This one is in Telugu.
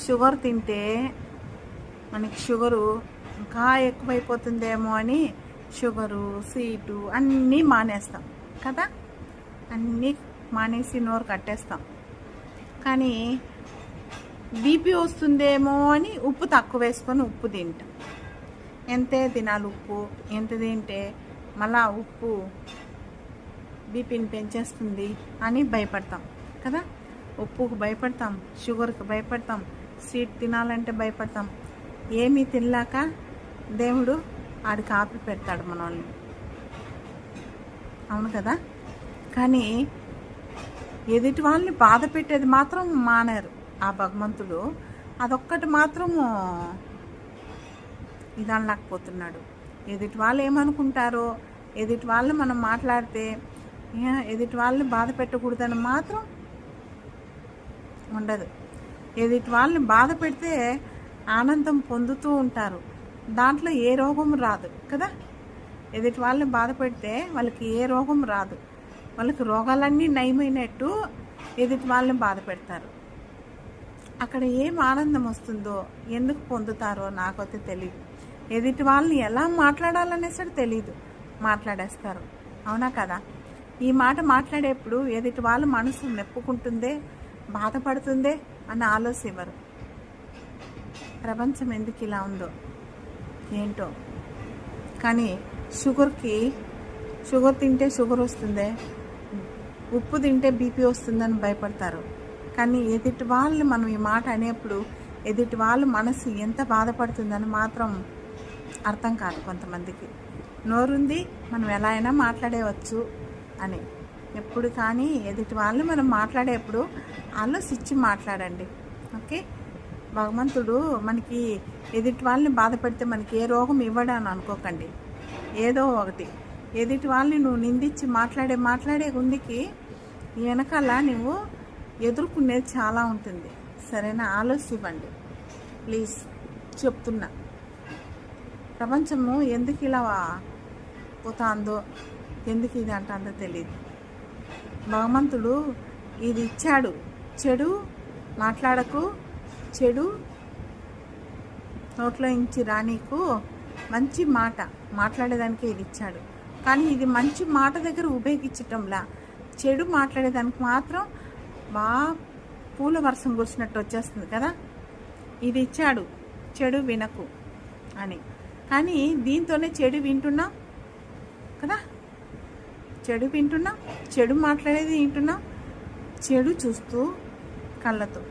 షుగర్ తింటే మనకి షుగరు ఇంకా ఎక్కువైపోతుందేమో అని షుగరు స్వీటు అన్నీ మానేస్తాం కదా, అన్నీ మానేసి నోరు కట్టేస్తాం. కానీ బీపీ వస్తుందేమో అని ఉప్పు తక్కువ వేసుకొని ఉప్పు తింటాం. ఎంతే తినాలి ఉప్పు, ఎంత తింటే మళ్ళా ఉప్పు బీపీని పెంచేస్తుంది అని భయపడతాం కదా. ఉప్పుకు భయపడతాం, షుగర్కి భయపడతాం, స్వీట్ తినాలంటే భయపడతాం. ఏమీ తినలేక దేవుడు ఆడికి ఆపి పెడతాడు మనల్ని, అవును కదా. కానీ ఎదుటి వాళ్ళని బాధ పెట్టేది మాత్రం మానేరు ఆ భగవంతుడు. అదొక్కటి మాత్రము ఇదనలేకపోతున్నాడు. ఎదుటి వాళ్ళు ఏమనుకుంటారో, ఎదుటి వాళ్ళు మనం మాట్లాడితే ఎదుటి వాళ్ళని బాధ పెట్టకూడదని మాత్రం ఉండదు. ఎదుటి వాళ్ళని బాధ పెడితే ఆనందం పొందుతూ ఉంటారు, దాంట్లో ఏ రోగం రాదు కదా. ఎదుటి వాళ్ళని బాధ పెడితే వాళ్ళకి ఏ రోగం రాదు, వాళ్ళకి రోగాలన్నీ నయమైనట్టు ఎదుటి వాళ్ళని బాధ పెడతారు. అక్కడ ఏం ఆనందం వస్తుందో, ఎందుకు పొందుతారో నాకైతే తెలియదు. ఎదుటి వాళ్ళని ఎలా మాట్లాడాలనేసరి తెలియదు, మాట్లాడేస్తారు, అవునా కదా. ఈ మాట మాట్లాడేప్పుడు ఎదుటి వాళ్ళ మనసు నెప్పుకుంటుందే, బాధపడుతుందే అని ఆలోచివ్వరు. ప్రపంచం ఎందుకు ఇలా ఉందో ఏంటో. కానీ షుగర్ తింటే షుగర్ వస్తుందే, ఉప్పు తింటే బీపీ వస్తుందని భయపడతారు. కానీ ఎదుటి వాళ్ళు మనం ఈ మాట అనేప్పుడు ఎదుటి వాళ్ళ మనసు ఎంత బాధపడుతుందని మాత్రం అర్థం కాదు కొంతమందికి. నోరుంది, మనం ఎలా అయినా మాట్లాడేవచ్చు అని. ఎప్పుడు కానీ ఎదుటి వాళ్ళు మనం మాట్లాడేప్పుడు ఆలోచించి మాట్లాడండి, ఓకే. భగవంతుడు మనకి ఎదుటి వాళ్ళని బాధ పెడితే మనకి ఏ రోగం ఇవ్వడు అని అనుకోకండి. ఏదో ఒకటి ఎదుటి వాళ్ళని నువ్వు నిందించి మాట్లాడే గుండికి వెనకాల నువ్వు ఎదుర్కొనేది చాలా ఉంటుంది. సరేనా, ఆలోచివ్వండి ప్లీజ్, చెప్తున్నా. ప్రపంచము ఎందుకు ఇలా పోతుందో, ఎందుకు ఇది అంటుందో తెలియదు. భగవంతుడు ఇది ఇచ్చాడు, చెడు మాట్లాడకు, చెడు నోట్లో ఇంచి రానీకు, మంచి మాట మాట్లాడేదానికి ఇది ఇచ్చాడు. కానీ ఇది మంచి మాట దగ్గర ఉపయోగించటంలా, చెడు మాట్లాడేదానికి మాత్రం బాగా పూల వర్షం కురిసినట్టు వచ్చేస్తుంది కదా. ఇది ఇచ్చాడు, చెడు వినకు అని. కానీ దీంతోనే చెడు వింటున్నాం కదా, చెడు వింటున్నాం, చెడు మాట్లాడేది వింటున్నాం, చెడు చూస్తూ కళ్ళతో